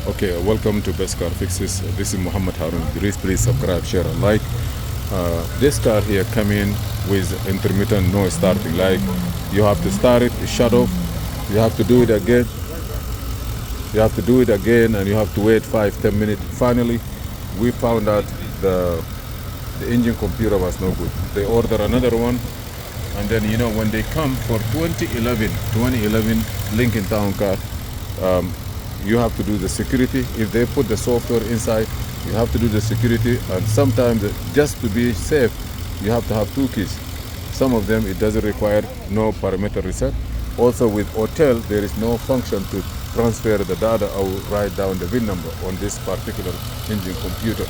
Okay, welcome to Best Car Fixes. This is Muhammad Harun. Please subscribe, share, and like. This car here come in with intermittent noise starting. Like you have to start it, shut off. You have to do it again. You have to do it again, and you have to wait 5-10 minutes. Finally, we found out the engine computer was no good. They order another one, and then when they come for 2011 Lincoln Town car. You have to do the security. If they put the software inside, you have to do the security, and sometimes just to be safe you have to have two keys. Some of them it doesn't require no parameter reset. Also with hotel there is no function to transfer the data or write down the VIN number on this particular engine computer.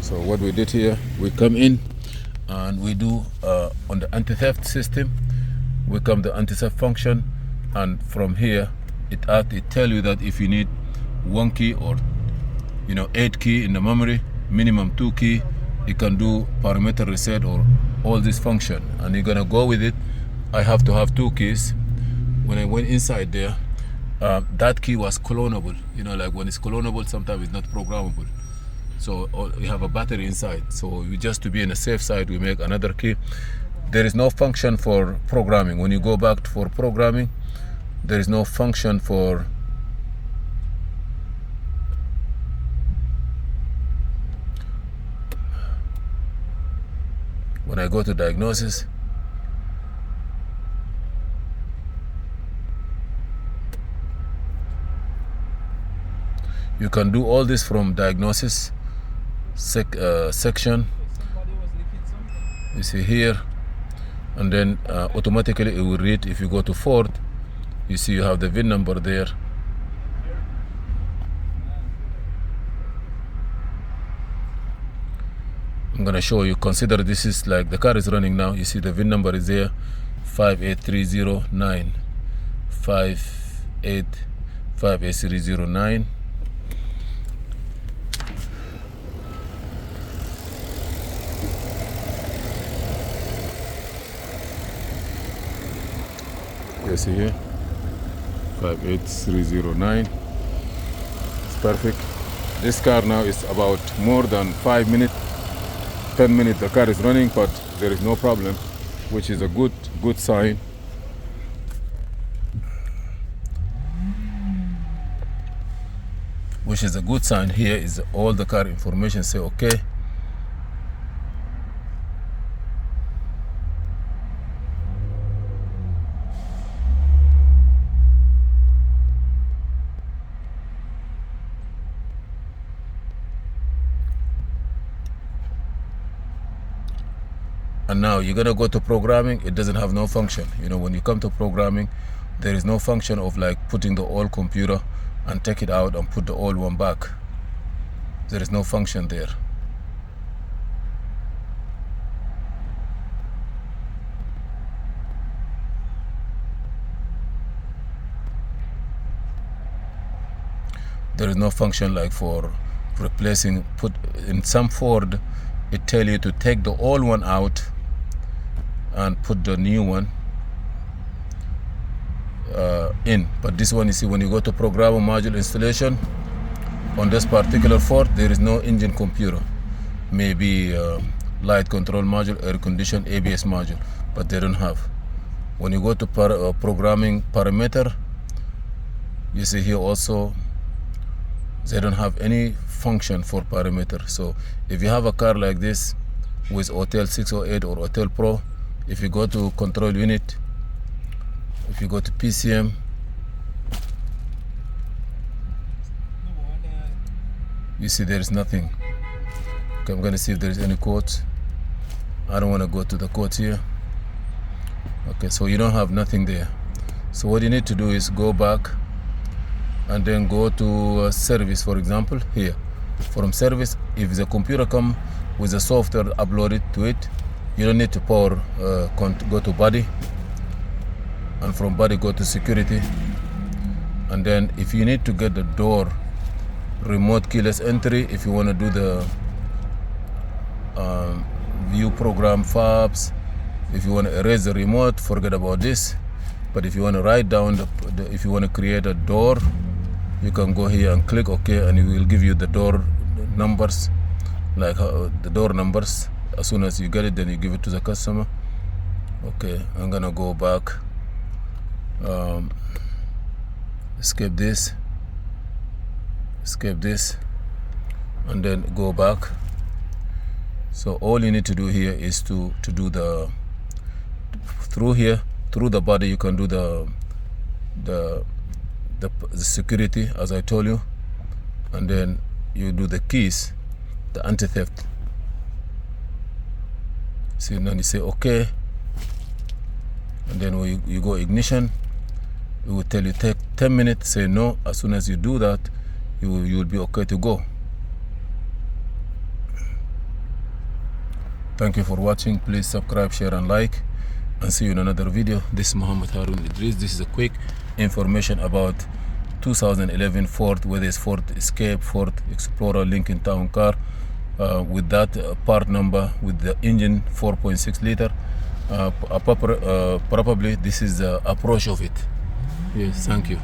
So what we did here, we come in and we do on the anti-theft system, we come the anti-theft function, and from here it tell you that if you need 1 key or 8 key in the memory, minimum 2 key, you can do parameter reset or all this function, and you're gonna go with it. I have to have 2 keys. When I went inside there, that key was clonable. Like when it's clonable, sometimes it's not programmable. So we have a battery inside. So we just to be on a safe side, we make another key. There is no function for programming. When you go back for programming, there is no function for when I go to diagnosis. You can do all this from diagnosis section. You see here, and then automatically it will read. If you go to Ford, you see you have the VIN number there. I'm gonna show you. Consider this is like the car is running now. You see the VIN number is there, 58309, 58309. You see here, 58309. It's perfect. This car now is about more than 5 minutes, 10 minutes the car is running, but there is no problem, which is a good sign. Which is a good sign. Here is all the car information say okay. And now you're gonna go to programming. It doesn't have no function. When you come to programming, there is no function of like putting the old computer and take it out and put the old one back. There is no function there. There is no function like for replacing. Put in some Ford, it tell you to take the old one out and put the new one in. But this one, you see, when you go to program module installation on this particular Ford, there is no engine computer. Maybe light control module, air condition, ABS module, but they don't have. When you go to programming parameter, you see here also they don't have any function for parameter. So if you have a car like this with Hotel 608 or Hotel Pro, if you go to control unit, if you go to PCM, you see there is nothing. Okay, I'm gonna see if there is any codes. I don't want to go to the codes here. Okay, so you don't have nothing there. So what you need to do is go back and then go to service, for example. Here from service, if the computer come with the software uploaded to it, you don't need to power. Go to body, and from body go to security, and then if you need to get the door remote keyless entry, if you want to do the view program fabs, if you want to erase the remote, forget about this. But if you want to write down if you want to create a door you can go here and click OK, and it will give you the door numbers, like the door numbers. As soon as you get it, then you give it to the customer. Okay, I'm gonna go back, escape this, and then go back. So all you need to do here is to do the through the body. You can do the security, as I told you, and then you do the keys, the anti-theft. See, and then you say OK, and then when you go ignition, it will tell you take 10 minutes. Say no. As soon as you do that, you will be OK to go. Thank you for watching. Please subscribe, share and like, and see you in another video. This is Muhammad Harun Idris. This is a quick information about 2011 Ford, whether it's Ford Escape, Ford Explorer, Lincoln Town Car, with that part number, with the engine 4.6 liter. Probably this is the approach of it. Yes, thank you.